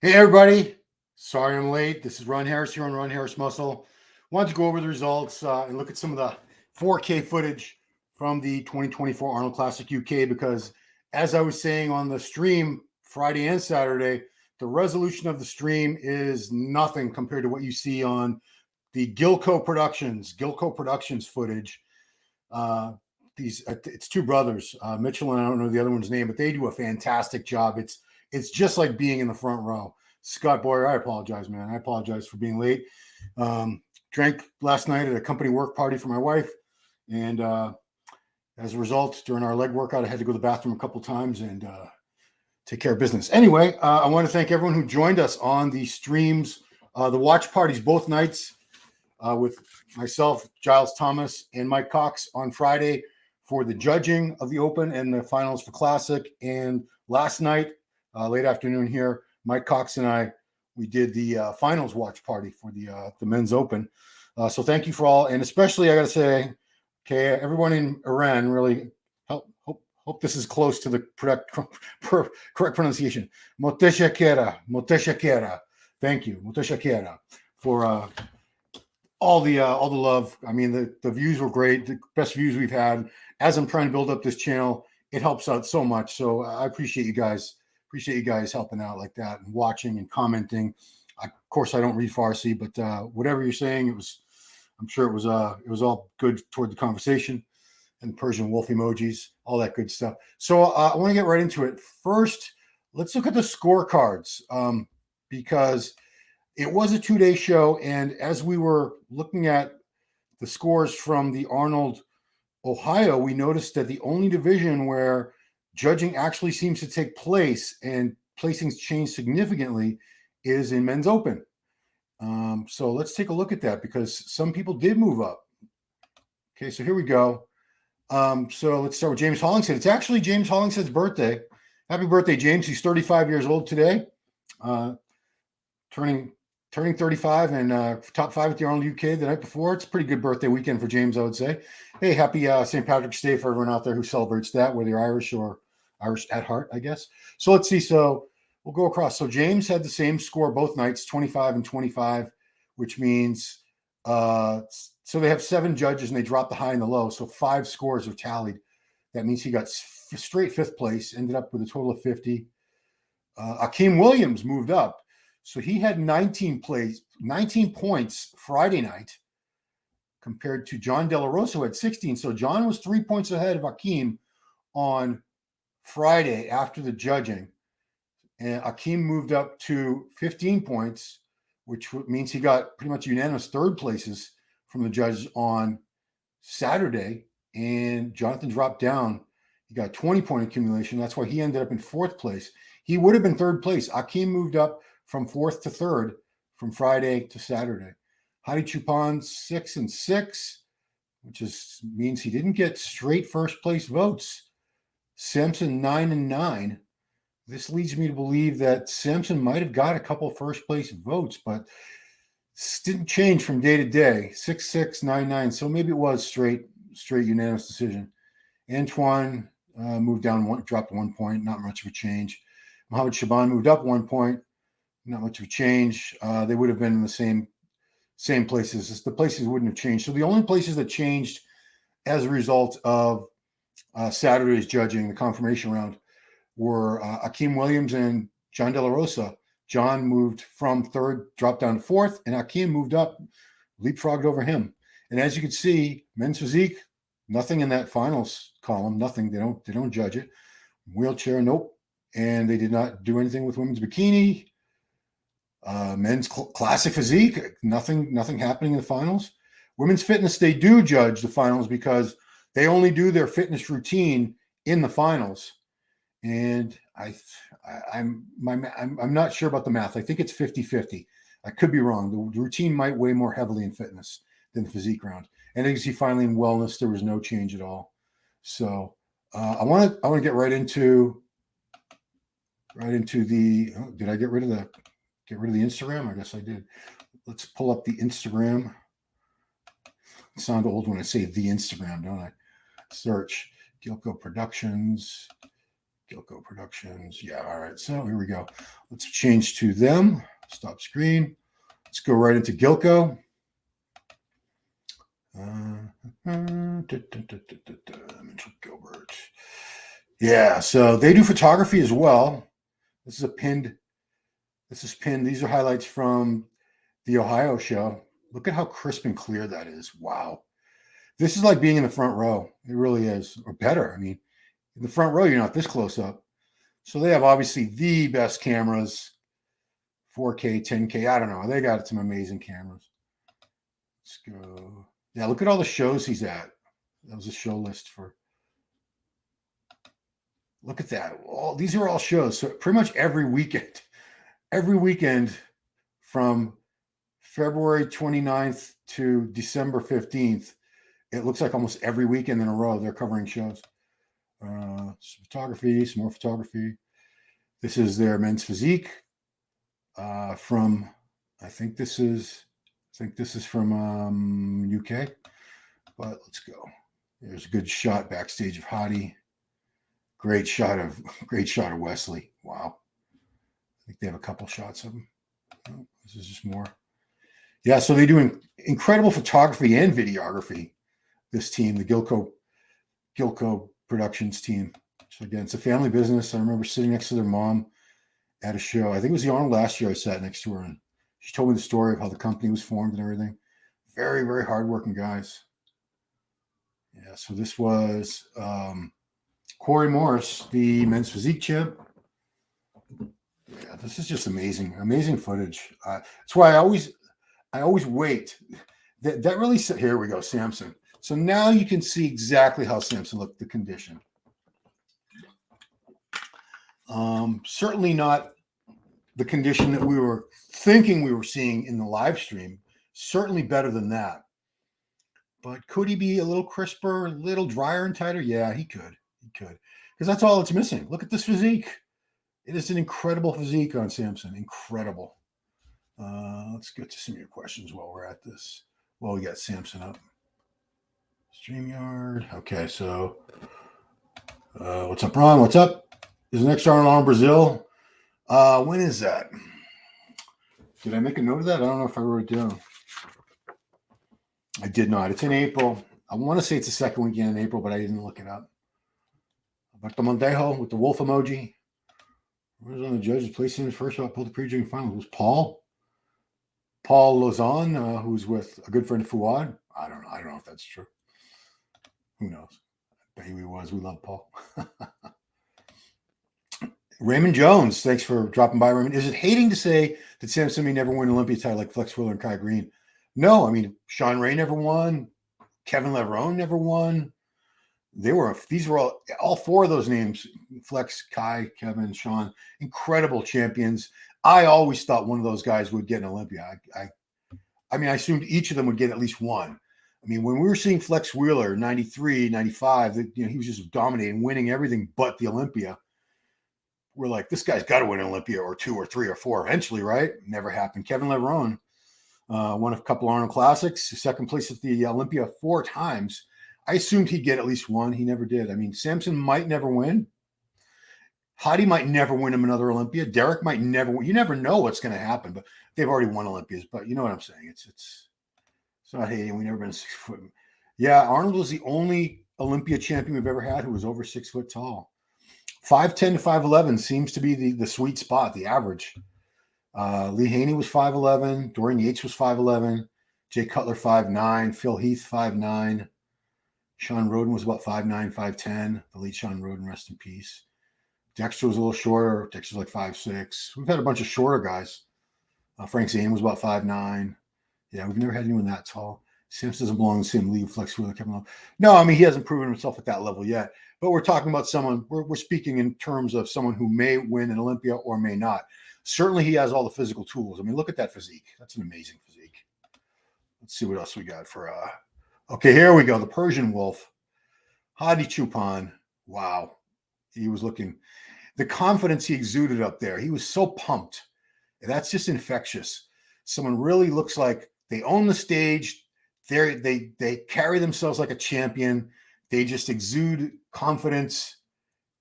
Hey everybody, sorry I'm late. This is Ron Harris here on Ron Harris Muscle. Wanted to go over the results and look at some of the 4K footage from the 2024 Arnold Classic UK because, as I was saying on the stream Friday and Saturday, the resolution of the stream is nothing compared to what you see on the Gilco Productions footage. It's two brothers, Mitchell and I don't know the other one's name, but they do a fantastic job. It's just like being in the front row. Scott Boyer, I apologize, man. I apologize for being late. Drank last night at a company work party for my wife, and as a result, during our leg workout, I had to go to the bathroom a couple times and take care of business. Anyway, I want to thank everyone who joined us on the streams, the watch parties both nights with myself, Giles Thomas, and Mike Cox on Friday for the judging of the Open and the finals for Classic. And last night, late afternoon here, Mike Cox and I, we did the finals watch party for the men's Open. So thank you for all, and especially I got to say, okay, everyone in Iran really hope this is close to the correct pronunciation. Moteshakera. Thank you, Moteshakera, for all the love. I mean, the views were great, the best views we've had. As I'm trying to build up this channel, it helps out so much. So I appreciate you guys. Appreciate you guys helping out like that and watching and commenting. Of course, I don't read Farsi, but whatever you're saying, I'm sure it was all good toward the conversation, and Persian wolf emojis, all that good stuff. So I want to get right into it. First, let's look at the scorecards because it was a 2-day show, and as we were looking at the scores from the Arnold Ohio, we noticed that the only division where judging actually seems to take place and placings change significantly is in men's Open. So let's take a look at that because some people did move up. Okay, so here we go. So let's start with James Hollingshead. It's actually James Hollingshead's birthday. Happy birthday, James. He's 35 years old today, turning 35 and top 5 at the Arnold UK the night before. It's a pretty good birthday weekend for James, I would say. Hey, happy St. Patrick's Day for everyone out there who celebrates that, whether you're Irish or Irish at heart, I guess. So let's see. So we'll go across. So James had the same score both nights, 25 and 25, which means so they have 7 judges and they drop the high and the low. So 5 scores are tallied. That means he got straight 5th place, ended up with a total of 50. Akim Williams moved up. So he had 19 points Friday night compared to John De La Rosa, who had 16. So John was 3 points ahead of Akim on Friday after the judging. And Akim moved up to 15 points, which means he got pretty much unanimous 3rd places from the judges on Saturday. And Jonathan dropped down. He got 20-point accumulation. That's why he ended up in 4th place. He would have been 3rd place. Akim moved up from 4th to 3rd from Friday to Saturday. Hadi Chupan 6 and 6, which means he didn't get straight 1st place votes. Samson 9 and 9. This leads me to believe that Samson might have got a couple 1st place votes, but this didn't change from day to day. 6-6, 9-9. So maybe it was straight unanimous decision. Antoine moved down dropped 1 point, not much of a change. Mohammed Shaban moved up 1 point, not much of a change. They would have been in the same places. The places wouldn't have changed. So the only places that changed as a result of Saturday's judging, the confirmation round, were Akim Williams and John De La Rosa. John moved from 3rd, dropped down to 4th, and Akim moved up, leapfrogged over him. And as you can see, men's physique, nothing in that finals column, nothing. They don't judge it. Wheelchair, nope. And they did not do anything with women's bikini. Men's classic physique, nothing happening in the finals. Women's fitness, they do judge the finals because they only do their fitness routine in the finals. And I'm not sure about the math. I think it's 50-50. I could be wrong. The routine might weigh more heavily in fitness than the physique round. And as you see, finally in wellness, there was no change at all. So I want to get right into the. Oh, did I get rid of the Instagram? I guess I did. Let's pull up the Instagram. I sound old when I say the Instagram, don't I? Search Gilco Productions. Gilco Productions. Yeah, all right. So here we go. Let's change to them. Stop screen. Let's go right into Gilco. Mitchell Gilbert. Yeah, so they do photography as well. This is pinned. These are highlights from the Ohio show. Look at how crisp and clear that is. Wow. This is like being in the front row. It really is, or better. I mean, in the front row, you're not this close up. So they have obviously the best cameras, 4K, 10K. I don't know. They got some amazing cameras. Let's go. Yeah, look at all the shows he's at. That was a show list for. Look at that. These are all shows. So pretty much every weekend from February 29th to December 15th, it looks like almost every weekend in a row they're covering shows. Some photography, some more photography. This is their men's physique from. I think this is from UK. But let's go. There's a good shot backstage of Hadi. Great shot of Wesley. Wow. I think they have a couple shots of him. Oh, this is just more. Yeah, so they do incredible photography and videography. This team, the Gilco Productions team. So again, it's a family business. I remember sitting next to their mom at a show. I think it was the Arnold last year I sat next to her, and she told me the story of how the company was formed and everything. Very, very hardworking guys. Yeah, so this was Corey Morris, the men's physique champ. Yeah, this is just amazing footage. That's why I always wait. That really, here we go, Samson. So now you can see exactly how Samson looked, the condition. Certainly not the condition that we were thinking we were seeing in the live stream. Certainly better than that. But could he be a little crisper, a little drier and tighter? Yeah, he could. Because that's all it's missing. Look at this physique. It is an incredible physique on Samson. Incredible. Let's get to some of your questions while we're at this. Well, we got Samson up. StreamYard. Okay, so what's up, Ron? What's up? Is the next Arnold on Brazil? When is that? Did I make a note of that? I don't know if I wrote it down. I did not. It's in April. I want to say it's the second weekend in April, but I didn't look it up. Alberto Montejo with the wolf emoji. Who's on the judges? Placing his first shot, pulled the pre-judging final. It was Paul Lozon, who's with a good friend of Fuad. I don't know if that's true. Who knows? I bet he was. We love Paul. Raymond Jones, thanks for dropping by, Raymond. Is it hating to say that Samson may never win an Olympia title like Flex Wheeler and Kai Green? No, I mean, Sean Ray never won. Kevin Leverone never won. These were all four of those names, Flex, Kai, Kevin, Sean, incredible champions. I always thought one of those guys would get an Olympia. I mean, I assumed each of them would get at least one. I mean, when we were seeing Flex Wheeler, 93, 95, he was just dominating, winning everything but the Olympia. We're like, this guy's got to win an Olympia or two or three or four eventually, right? Never happened. Kevin Leverone won a couple Arnold Classics, second place at the Olympia 4 times. I assumed he'd get at least one. He never did. I mean, Samson might never win. Hadi might never win him another Olympia. Derek might never win. You never know what's going to happen, but they've already won Olympias. But you know what I'm saying? It's not hating. We've never been 6 foot. Yeah, Arnold was the only Olympia champion we've ever had who was over 6 foot tall. 5'10 to 5'11 seems to be the sweet spot, the average. Lee Haney was 5'11. Dorian Yates was 5'11. Jay Cutler 5'9. Phil Heath 5'9. Sean Roden was about 5'9", 5'10". The late Sean Roden, rest in peace. Dexter was a little shorter. Dexter's like 5'6". We've had a bunch of shorter guys. Frank Zane was about 5'9". Yeah, we've never had anyone that tall. Sims doesn't belong in the same league. Flex Wheeler, Kevin Love. No, I mean, he hasn't proven himself at that level yet. But we're talking about someone, we're speaking in terms of someone who may win an Olympia or may not. Certainly he has all the physical tools. I mean, look at that physique. That's an amazing physique. Let's see what else we got for okay, here we go. The Persian Wolf. Hadi Chupan. Wow. He was looking, the confidence he exuded up there. He was so pumped. That's just infectious. Someone really looks like they own the stage. They carry themselves like a champion. They just exude confidence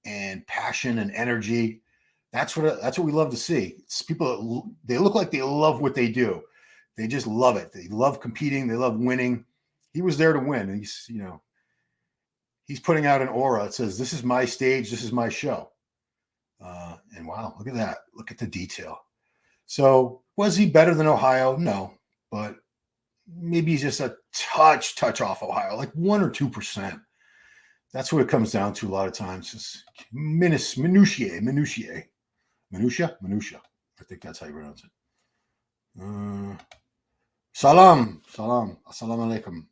and passion and energy. That's what we love to see. It's people, they look like they love what they do. They just love it. They love competing. They love winning. He was there to win. And he's putting out an aura. It says, this is my stage. This is my show. And wow, look at that. Look at the detail. So was he better than Ohio? No, but maybe he's just a touch off Ohio, like 1 or 2%. That's what it comes down to a lot of times. It's minutiae. I think that's how you pronounce it. Salam. Assalamu alaikum.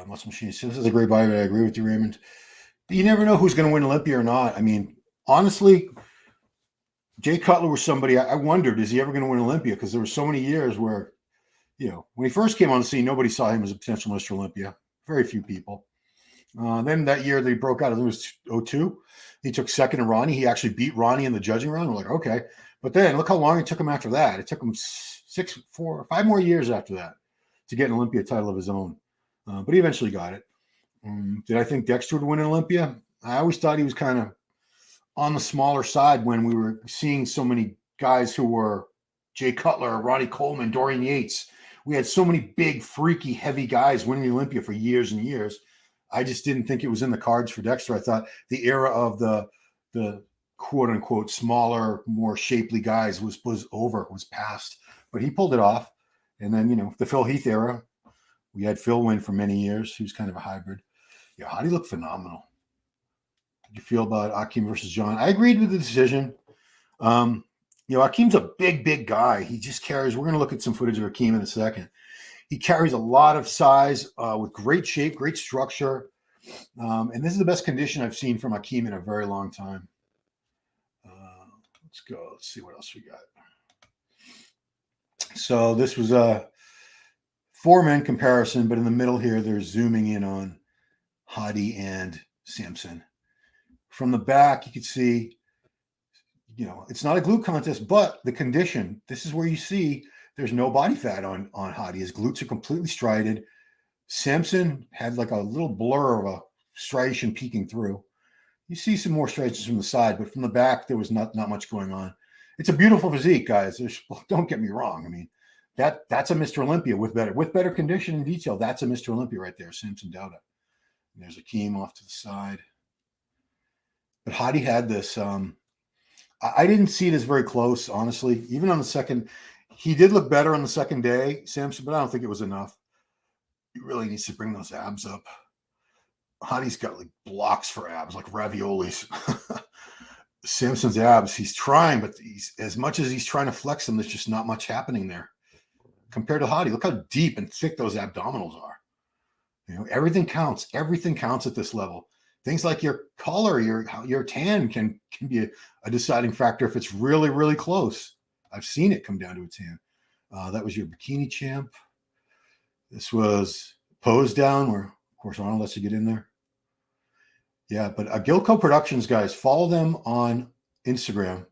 Muslim Machine says, this is a great bio. I agree with you, Raymond. You never know who's going to win Olympia or not. I mean, honestly, Jay Cutler was somebody I wondered, is he ever going to win Olympia? Because there were so many years where, when he first came on the scene, nobody saw him as a potential Mr. Olympia. Very few people. Then that year that he broke out, I think it was 2002, he took second to Ronnie. He actually beat Ronnie in the judging round. We're like, okay. But then look how long it took him after that. It took him 5 more years after that to get an Olympia title of his own. But he eventually got it. Did I think Dexter would win an Olympia? I always thought he was kind of on the smaller side when we were seeing so many guys who were Jay Cutler, Ronnie Coleman, Dorian Yates. We had so many big, freaky, heavy guys winning the Olympia for years and years. I just didn't think it was in the cards for Dexter. I thought the era of the quote unquote smaller, more shapely guys was past. But he pulled it off. And then, the Phil Heath era, we had Phil win for many years. He was kind of a hybrid. Yeah, Hadi looked phenomenal. How did you feel about Akim versus John? I agreed with the decision. Akim's a big guy. He just carries. We're going to look at some footage of Akim in a second. He carries a lot of size with great shape, great structure. And this is the best condition I've seen from Akim in a very long time. Let's go. Let's see what else we got. So this was a 4-man comparison, but in the middle here, they're zooming in on Hadi and Samson. From the back, you can see, it's not a glute contest, but the condition, this is where you see there's no body fat on Hadi. His glutes are completely striated. Samson had like a little blur of a striation peeking through. You see some more striations from the side, but from the back, there was not much going on. It's a beautiful physique, guys. Don't get me wrong. I mean, that's a Mr. Olympia with better condition and detail. That's a Mr. Olympia right there, Samson Dauda. And there's Akim off to the side. But Hadi had this. I didn't see it as very close, honestly. Even on the second, he did look better on the second day, Samson, but I don't think it was enough. He really needs to bring those abs up. Hadi's got like blocks for abs, like raviolis. Samson's abs, he's trying, but as much as he's trying to flex them, there's just not much happening there. Compared to Hadi, look how deep and thick those abdominals are. Everything counts. Everything counts at this level. Things like your color, your tan can be a deciding factor if it's really, really close. I've seen it come down to a tan. That was your bikini champ. This was pose down, where, of course, Arnold lets you get in there. Yeah, but Gilco Productions, guys, follow them on Instagram.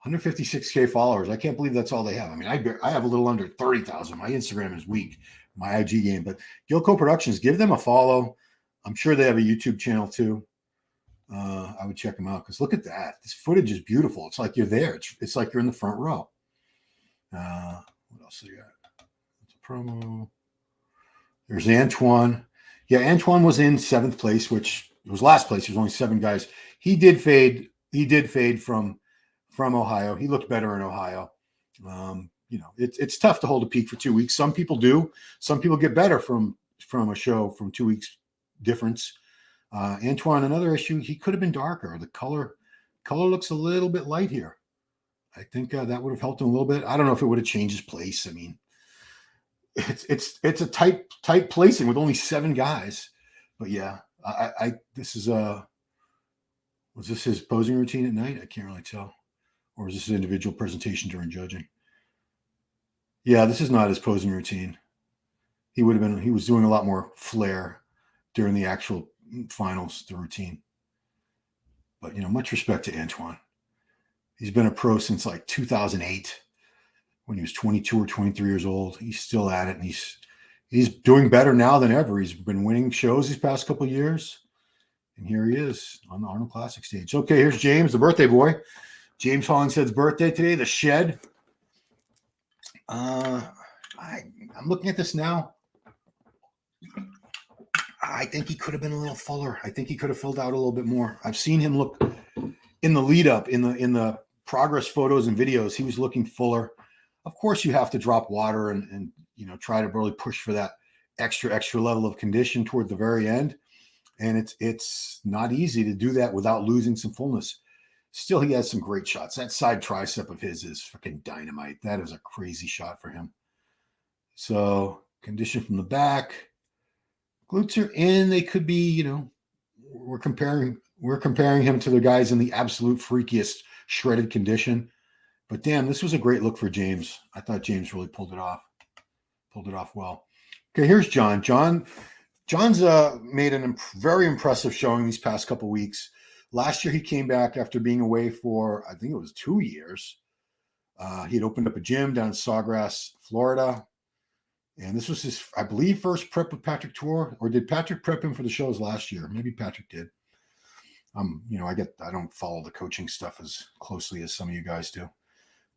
156K followers. I can't believe that's all they have. I mean, I have a little under 30,000. My Instagram is weak, my IG game. But Gilco Productions, give them a follow. I'm sure they have a YouTube channel too. I would check them out because look at that. This footage is beautiful. It's like you're there. It's like you're in the front row. What else do you got? It's a promo. There's Antoine. Yeah, Antoine was in 7th place, which was last place. There's only 7 guys. He did fade. He did fade from Ohio. He looked better in Ohio. It's tough to hold a peak for 2 weeks. Some people do. Some people get better from a show from 2 weeks difference. Antoine, another issue, he could have been darker. The color looks a little bit light here. I think that would have helped him a little bit. I don't know if it would have changed his place. I mean, it's a tight placing with only 7 guys. But yeah, this is was this his posing routine at night? I can't really tell. Or is this an individual presentation during judging? Yeah, this is not his posing routine. He was doing a lot more flair during the actual finals, the routine. But, much respect to Antoine. He's been a pro since like 2008 when he was 22 or 23 years old. He's still at it, and he's doing better now than ever. He's been winning shows these past couple of years, And here he is on the Arnold Classic stage. Okay, here's James, the birthday boy. James Hollingshead's birthday today, the shed. I'm looking at this now. I think he could have been a little fuller. I think he could have filled out a little bit more. I've seen him look in the lead up, in the progress photos and videos. He was looking fuller. Of course, you have to drop water and try to really push for that extra level of condition toward the very end. And it's not easy to do that without losing some fullness. Still, he has some great shots. That side tricep of his is freaking dynamite. That is a crazy shot for him. So condition from the back. Glutes are in. They could be, we're comparing him to the guys in the absolute freakiest shredded condition. But damn, this was a great look for James. I thought James really pulled it off. Pulled it off well. Okay, here's John. John's made a very impressive showing these past couple weeks. Last year, he came back after being away for, I think it was 2 years. He had opened up a gym down in Sawgrass, Florida. And this was his, I believe, first prep with Patrick Tour. Or did Patrick prep him for the shows last year? Maybe Patrick did. I don't follow the coaching stuff as closely as some of you guys do.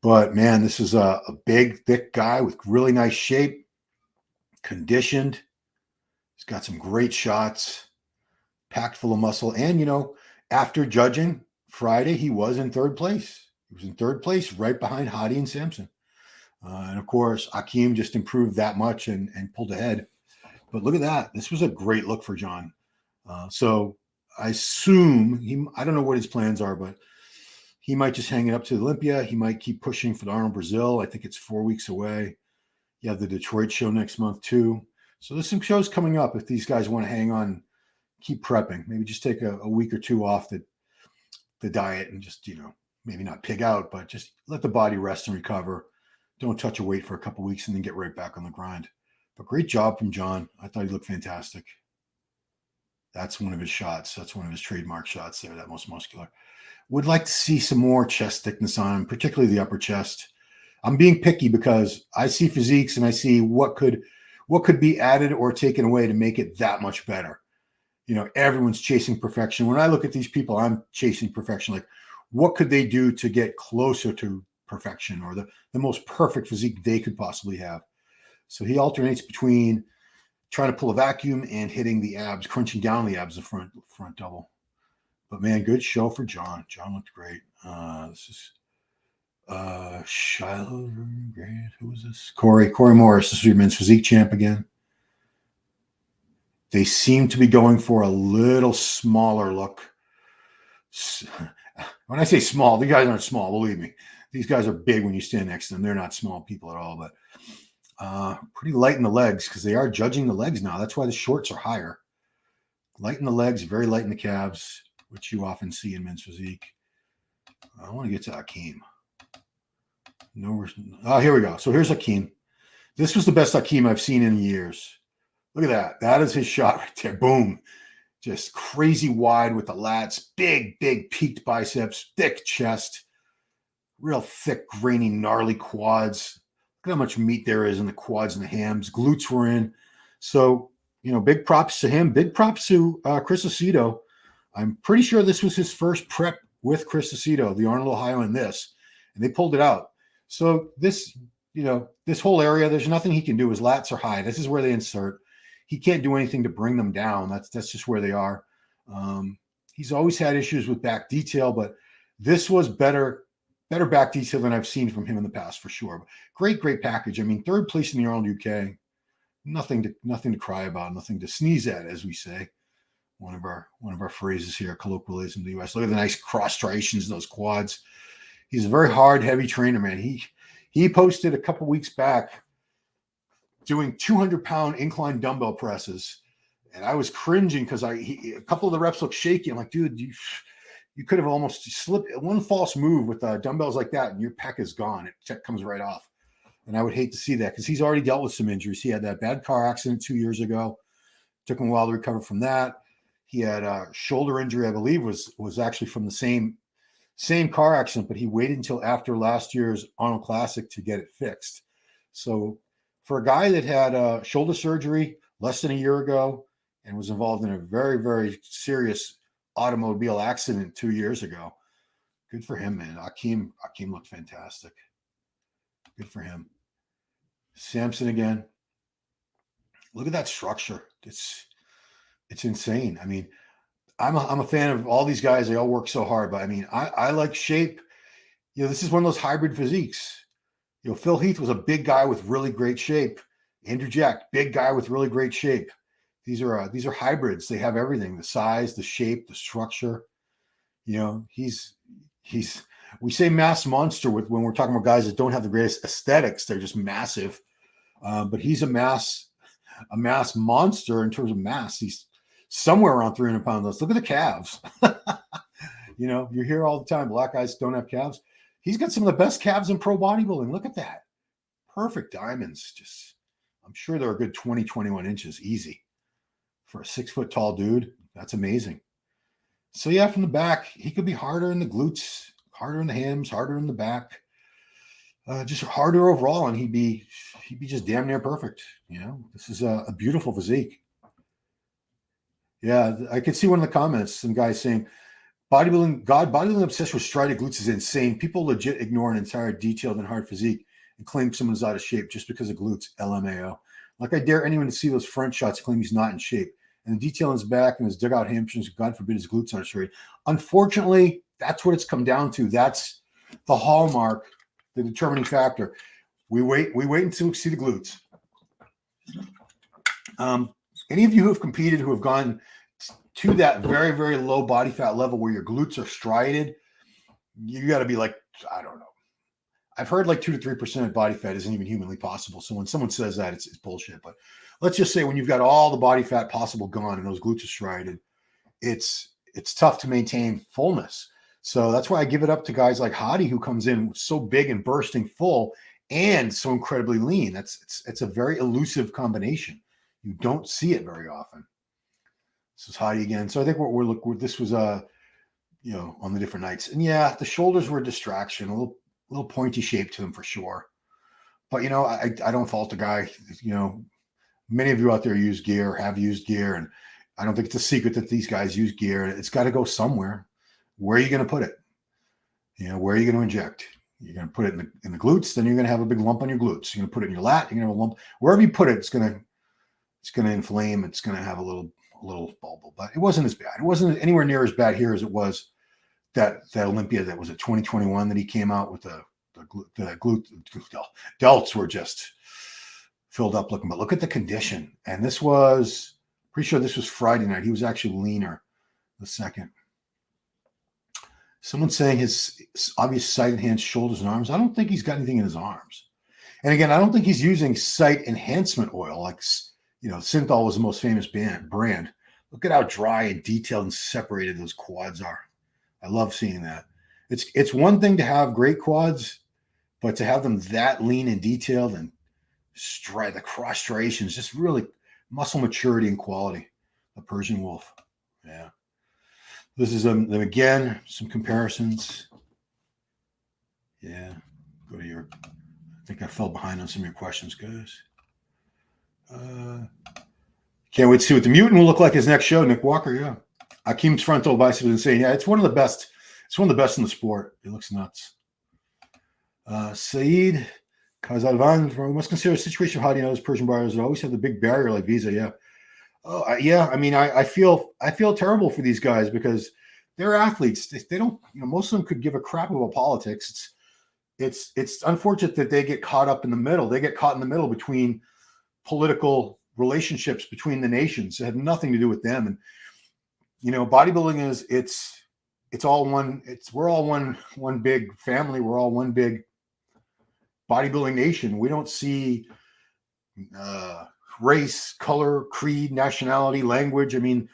But, man, this is a big, thick guy with really nice shape, conditioned. He's got some great shots, packed full of muscle. And, after judging Friday, he was in third place. He was in third place right behind Hadi and Samson. And, of course, Akim just improved that much and pulled ahead. But look at that. This was a great look for John. So I assume I don't know what his plans are, but he might just hang it up to Olympia. He might keep pushing for the Arnold Brazil. I think it's 4 weeks away. You have the Detroit show next month, too. So there's some shows coming up if these guys want to hang on, keep prepping. Maybe just take a week or two off the diet and just, maybe not pig out, but just let the body rest and recover. Don't touch a weight for a couple weeks and then get right back on the grind. But great job from John. I thought he looked fantastic. That's one of his shots. That's one of his trademark shots there, that most muscular. Would like to see some more chest thickness on him, particularly the upper chest. I'm being picky because I see physiques and I see what could be added or taken away to make it that much better. Everyone's chasing perfection. When I look at these people, I'm chasing perfection. Like, what could they do to get closer to perfection or the most perfect physique they could possibly have? So he alternates between trying to pull a vacuum and hitting the abs, crunching down the abs, the front double. But man, good show for John. John looked great. This is Shiloh Grant. Who was this? Corey Morris. This is your men's physique champ again. They seem to be going for a little smaller look. When I say small, the guys aren't small, believe me. These guys are big when you stand next to them. They're not small people at all, but pretty light in the legs because they are judging the legs now. That's why the shorts are higher. Light in the legs, very light in the calves, which you often see in men's physique. I want to get to Akim. Here we go. So here's Akim. This was the best Akim I've seen in years. Look at that. That is his shot right there. Boom. Just crazy wide with the lats. Big peaked biceps. Thick chest. Real thick, grainy, gnarly quads. Look how much meat there is in the quads and the hams. Glutes were in. So, big props to him. Big props to Chris Aceto. I'm pretty sure this was his first prep with Chris Aceto, the Arnold, Ohio, and they pulled it out. So this whole area, there's nothing he can do. His lats are high. This is where they insert. He can't do anything to bring them down. That's just where they are. He's always had issues with back detail, but this was better back detail than I've seen from him in the past for sure. Great package. I mean, third place in the Arnold UK. Nothing to cry about, nothing to sneeze at, as we say. One of our phrases here, colloquialism in the US. Look at the nice cross striations, those quads. He's a very hard, heavy trainer, man. He posted a couple weeks back doing 200-pound incline dumbbell presses, and I was cringing because a couple of the reps looked shaky. I'm like, dude, you could have almost slipped one false move with dumbbells like that, and your pec is gone. It comes right off. And I would hate to see that because he's already dealt with some injuries. He had that bad car accident 2 years ago. Took him a while to recover from that. He had a shoulder injury, I believe, was actually from the same car accident, but he waited until after last year's Arnold Classic to get it fixed. So for a guy that had shoulder surgery less than a year ago and was involved in a very, very serious automobile accident 2 years ago. Good for him, man. Akim looked fantastic. Good for him. Samson again. Look at that structure. It's insane. I mean, I'm a fan of all these guys. They all work so hard, but I mean, I like shape. You know, this is one of those hybrid physiques. You know, Phil Heath was a big guy with really great shape. Andrew Jack, big guy with really great shape. These are hybrids. They have everything: the size, the shape, the structure. You know, we say mass monster when we're talking about guys that don't have the greatest aesthetics. They're just massive. But he's a mass monster in terms of mass. He's somewhere around 300 pounds. Look at the calves. You know, you hear all the time, black guys don't have calves. He's got some of the best calves in pro bodybuilding. Look at that. Perfect diamonds. Just, I'm sure they're a good 20, 21 inches easy for a 6 foot tall dude. That's amazing. So yeah, from the back, he could be harder in the glutes, harder in the hams, harder in the back, just harder overall, and he'd be just damn near perfect. You know, this is a beautiful physique. Yeah, I could see one of the comments, some guys saying, bodybuilding obsessed with striated glutes is insane. People legit ignore an entire detailed and hard physique and claim someone's out of shape just because of glutes. LMAO. Like I dare anyone to see those front shots and claim he's not in shape. And the detail in his back and his dugout hamstrings, God forbid his glutes aren't straight. Unfortunately, that's what it's come down to. That's the hallmark, the determining factor. We wait until we see the glutes. Any of you who have competed, who have gone to that very, very low body fat level where your glutes are striated, you got to be like, I don't know. I've heard like 2 to 3% of body fat isn't even humanly possible. So when someone says that, it's bullshit. But let's just say when you've got all the body fat possible gone and those glutes are striated, it's tough to maintain fullness. So that's why I give it up to guys like Hadi, who comes in so big and bursting full and so incredibly lean. It's a very elusive combination. You don't see it very often. This is Hadi again. So I think this was you know, on the different nights. And yeah, the shoulders were a distraction, a little pointy shape to them for sure. But you know, I don't fault the guy. You know, many of you out there use gear, have used gear, and I don't think it's a secret that these guys use gear. It's got to go somewhere. Where are you going to put it? You know, where are you going to inject? You're going to put it in the glutes, then you're going to have a big lump on your glutes. You're going to put it in your lat, you're going to have a lump. Wherever you put it, it's going to inflame. It's going to have a little bubble. But it wasn't as bad. It wasn't anywhere near as bad here as it was that Olympia that was at 2021 that he came out with the glute delts were just filled up looking. But look at the condition. And this was, pretty sure this was Friday night. He was actually leaner the second. Someone's saying his obvious sight enhanced shoulders and arms. I don't think he's got anything in his arms. And again, I don't think he's using sight enhancement oil. Like, you know, Synthol was the most famous brand. Look at how dry and detailed and separated those quads are. I love seeing that. It's one thing to have great quads, but to have them that lean and detailed and the cross striations, just really muscle maturity and quality. The Persian Wolf. Yeah. This is them again, some comparisons. Yeah. Go to your, I think I fell behind on some of your questions, guys. Can't wait to see what the mutant will look like his next show. Nick Walker, yeah. Akim's frontal bicep is insane. Yeah, it's one of the best. It's one of the best in the sport. It looks nuts. Saeed Kazalvan, we must consider a situation of Hadi and those Persian buyers that always have the big barrier like Visa. Yeah. Oh, yeah. I mean, I feel terrible for these guys because they're athletes. They don't, you know, most of them could give a crap about politics. It's unfortunate that they get caught up in the middle. They get caught in the middle between political relationships between the nations. It had nothing to do with them. And, you know, bodybuilding is, it's all one, we're all one big family. We're all one big bodybuilding nation. We don't see race, color, creed, nationality, language. I mean,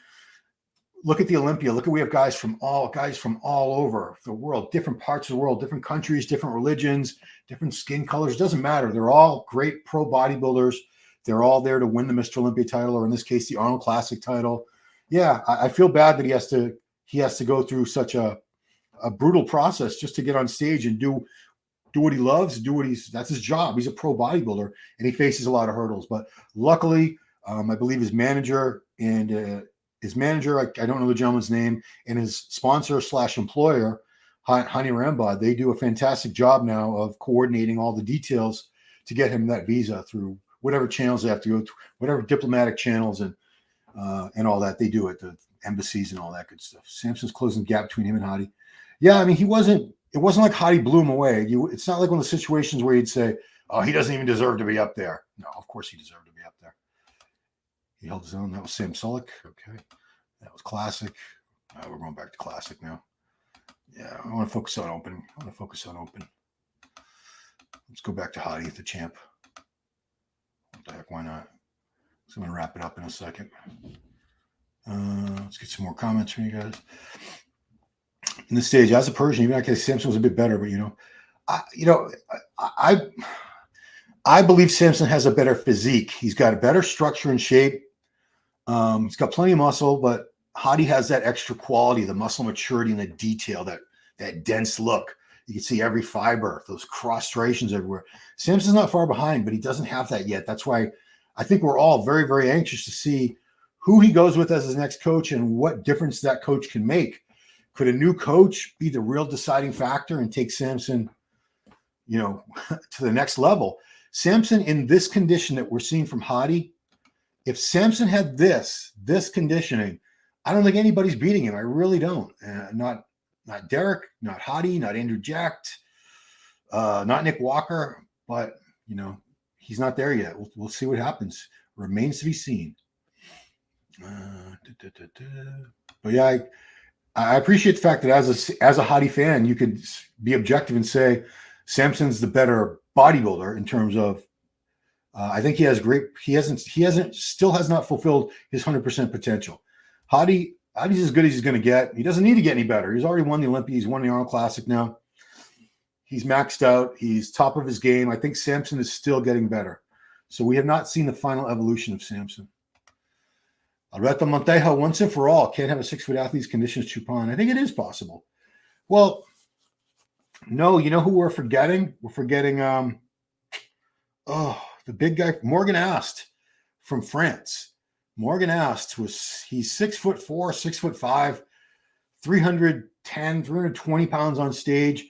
look at the Olympia. Look at, we have guys from all over the world, different parts of the world, different countries, different religions, different skin colors. It doesn't matter. They're all great pro bodybuilders. They're all there to win the Mr. Olympia title, or in this case, the Arnold Classic title. Yeah, I feel bad that he has to go through such a brutal process just to get on stage and do what he loves, that's his job. He's a pro bodybuilder and he faces a lot of hurdles. But luckily, I believe his manager and his manager, I don't know the gentleman's name, and his sponsor / employer, Hani Rambod, they do a fantastic job now of coordinating all the details to get him that visa through whatever channels they have to go to, whatever diplomatic channels and all that they do it, the embassies and all that good stuff. Samson's closing the gap between him and Hadi. Yeah, I mean, it wasn't like Hadi blew him away. It's not like one of the situations where you'd say, oh, he doesn't even deserve to be up there. No, of course he deserved to be up there. He held his own. That was Sam Sulek. Okay. That was Classic. We're going back to Classic now. Yeah, I want to focus on Open. Let's go back to Hadi, the champ. What the heck, why not? So I'm going to wrap it up in a second. Let's get some more comments from you guys. In this stage, as a Persian, even okay, Samson was a bit better, but I believe Samson has a better physique. He's got a better structure and shape. He's got plenty of muscle, but Hadi has that extra quality, the muscle maturity and the detail, that dense look. You can see every fiber, those cross striations everywhere. Samson's not far behind, but he doesn't have that yet. That's why I think we're all very, very anxious to see who he goes with as his next coach and what difference that coach can make. Could a new coach be the real deciding factor and take Samson, to the next level? Samson in this condition that we're seeing from Hadi, if Samson had this conditioning, I don't think anybody's beating him. I really don't. Not Derek, not Hadi, not Andrew Jacked, not Nick Walker, but he's not there yet. We'll see what happens. Remains to be seen. But yeah, I appreciate the fact that as a Hadi fan, you could be objective and say Samson's the better bodybuilder in terms of. I think he has still has not fulfilled his 100% potential. Hadi's as good as he's going to get. He doesn't need to get any better. He's already won the Olympia. He's won the Arnold Classic now. He's maxed out. He's top of his game. I think Samson is still getting better. So we have not seen the final evolution of Samson. Alberto Montejo, once and for all, can't have a 6-foot athlete's conditions Chupan. I think it is possible. Well, no, you know who we're forgetting? We're forgetting the big guy, Morgan Ast from France. Morgan Ast he's 6'4", 6'5", 310, 320 pounds on stage.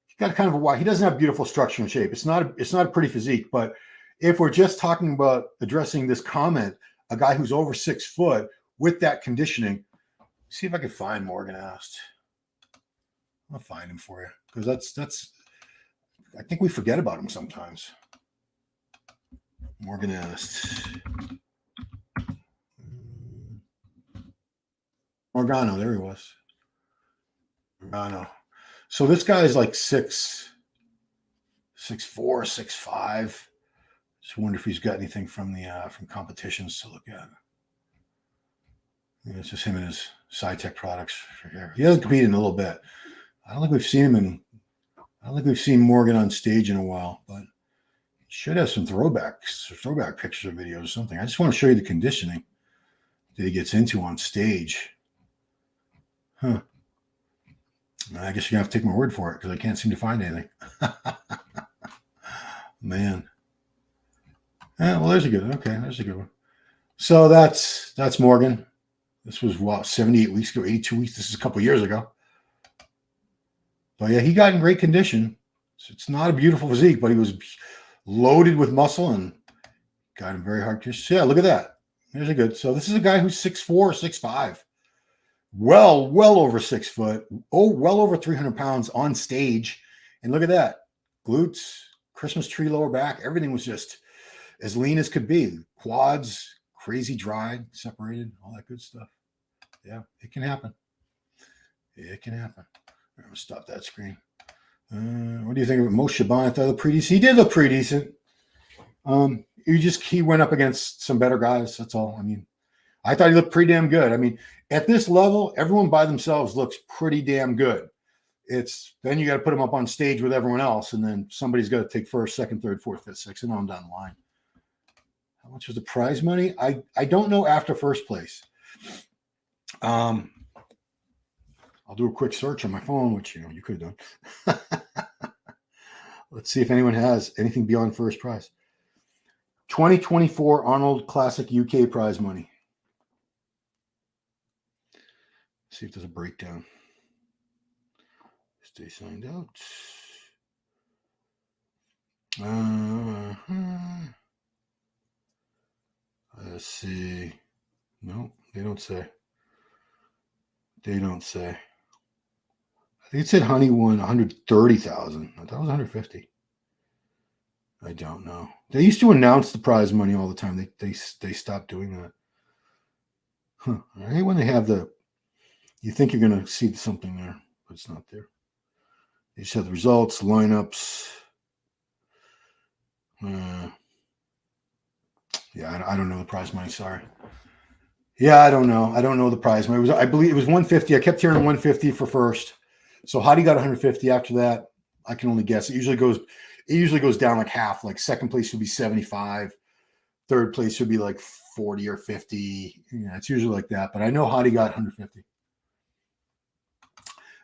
He's got kind of a wide, he doesn't have beautiful structure and shape. It's not a pretty physique, but if we're just talking about addressing this comment, a guy who's over 6 foot with that conditioning, see if I can find Morgan Ast. I'll find him for you because that's I think we forget about him sometimes. Morgan Ast. Morgano, there he was. Morgano. So this guy is like 6'4", 6'5". Just wonder if he's got anything from competitions to look at. Yeah, it's just him and his SciTech products for here. He hasn't competed in a little bit. I don't think we've seen Morgan on stage in a while, but he should have some throwback pictures or videos or something. I just want to show you the conditioning that he gets into on stage. Huh. I guess you're going to have to take my word for it because I can't seem to find anything. Man. Yeah, well, there's a good one. Okay, there's a good one. So that's Morgan. This was 78 weeks ago, 82 weeks. This is a couple years ago. But yeah, he got in great condition. So it's not a beautiful physique, but he was loaded with muscle and got him very hard to. Yeah, look at that. There's a good. So this is a guy who's 6'4", 6'5". Well over 6 foot. Oh, well over 300 pounds on stage. And look at that. Glutes, Christmas tree lower back. Everything was just as lean as could be. Quads, crazy dry, separated, all that good stuff. Yeah, it can happen. It can happen. I'm going to stop that screen. What do you think of Mo Shaban? I thought he looked pretty decent. He did look pretty decent. He went up against some better guys. That's all. I mean, I thought he looked pretty damn good. I mean, at this level, everyone by themselves looks pretty damn good. Then you got to put them up on stage with everyone else, and then somebody's got to take first, second, third, fourth, fifth, sixth, and on down the line. How much was the prize money? I don't know after first place. I'll do a quick search on my phone, which you could have done. Let's see if anyone has anything beyond first prize. 2024 Arnold Classic UK prize money. See if there's a breakdown. Stay signed out. Let's see. No, they don't say. They don't say. I think it said Honey won 130,000. I thought it was 150. I don't know. They used to announce the prize money all the time. They stopped doing that. Huh. I hate when they have you think you're going to see something there, but it's not there. They just have the results, lineups. Yeah, I don't know the prize money. Sorry. Yeah, I don't know. I don't know the prize money. I believe it was 150. I kept hearing 150 for first. So Hadi got 150. After that, I can only guess. It usually goes down like half. Like second place would be 75. Third place would be like 40 or 50. Yeah, it's usually like that. But I know Hadi got 150.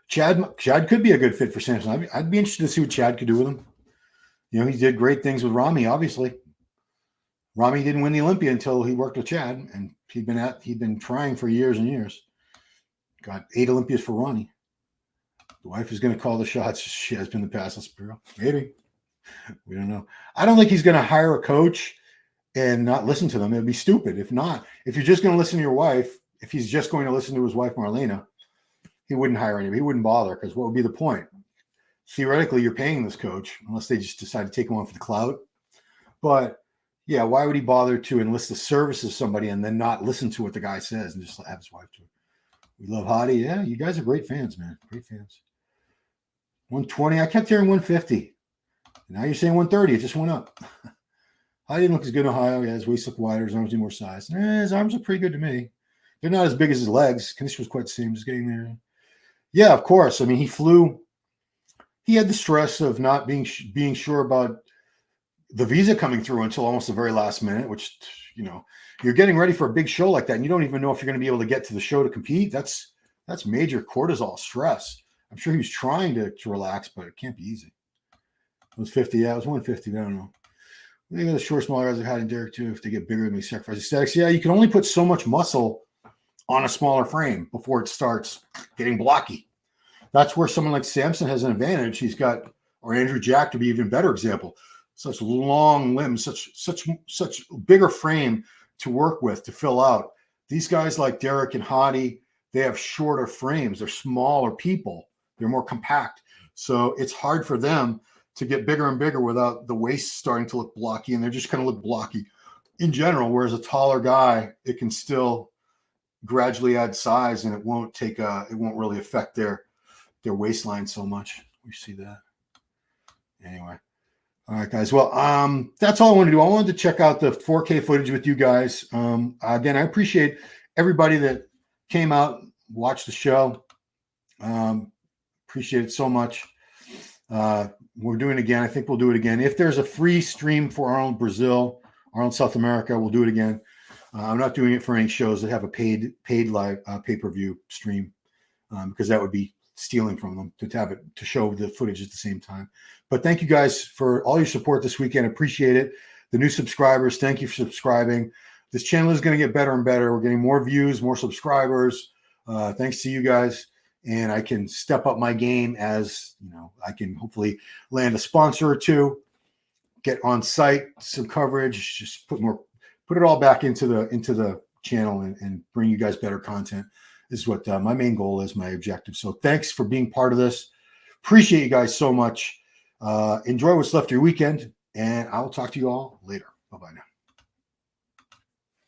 Chad could be a good fit for Samson. I'd be interested to see what Chad could do with him. You know, he did great things with Rami, obviously. Rami didn't win the Olympia until he worked with Chad, and he'd been trying for years and years. Got 8 Olympias for Ronnie. The wife is going to call the shots. She has been the passless bureau. Maybe. We don't know. I don't think he's going to hire a coach and not listen to them. It'd be stupid. If you're just going to listen to your wife, if he's just going to listen to his wife, Marlena, he wouldn't hire anybody. He wouldn't bother, because what would be the point? Theoretically, you're paying this coach, unless they just decide to take him on for the clout. But yeah, why would he bother to enlist the services of somebody and then not listen to what the guy says and just have his wife do it? We love Hadi. Yeah, you guys are great fans, man. Great fans. 120. I kept hearing 150. Now you're saying 130. It just went up. Hadi didn't look as good in Ohio. Yeah, his waist looked wider. His arms need more size. His arms look pretty good to me. They're not as big as his legs. Condition was quite the same. Just getting there. Yeah, of course. I mean, he flew. He had the stress of not being sure about the visa coming through until almost the very last minute, which, you know, you're getting ready for a big show like that, and you don't even know if you're going to be able to get to the show to compete. That's major cortisol stress. I'm sure he was trying to relax, but it can't be easy. It was 50. Yeah, it was 150. I don't know. I think the short, smaller guys are hiding Derek too. If they get bigger, they sacrifice aesthetics. Yeah, you can only put so much muscle on a smaller frame before it starts getting blocky. That's where someone like Samson has an advantage. He's got, or Andrew Jack to be even better example, such long limbs, such bigger frame to work with, to fill out. These guys like Derek and Hadi, they have shorter frames. They're smaller people. They're more compact. So it's hard for them to get bigger and bigger without the waist starting to look blocky, and they're just going to look blocky in general. Whereas a taller guy, it can still gradually add size, and it won't really affect their waistline so much. We see that. Anyway. All right, guys. Well, that's all I wanted to do. I wanted to check out the 4K footage with you guys. Again, I appreciate everybody that came out, watched the show. Appreciate it so much. We're doing it again. I think we'll do it again. If there's a free stream for Arnold Brazil, Arnold South America, we'll do it again. I'm not doing it for any shows that have a paid live pay-per-view stream, because that would be stealing from them to show the footage at the same time. But thank you guys for all your support this weekend. Appreciate it. The new subscribers, thank you for subscribing. This channel is going to get better and better. We're getting more views, more subscribers. Thanks to you guys. And I can step up my game as, you know, I can hopefully land a sponsor or two, get on site, some coverage, just put it all back into the channel and bring you guys better content. This is what my main goal is, my objective. So thanks for being part of this. Appreciate you guys so much. Enjoy what's left of your weekend, and I will talk to you all later. Bye-bye now.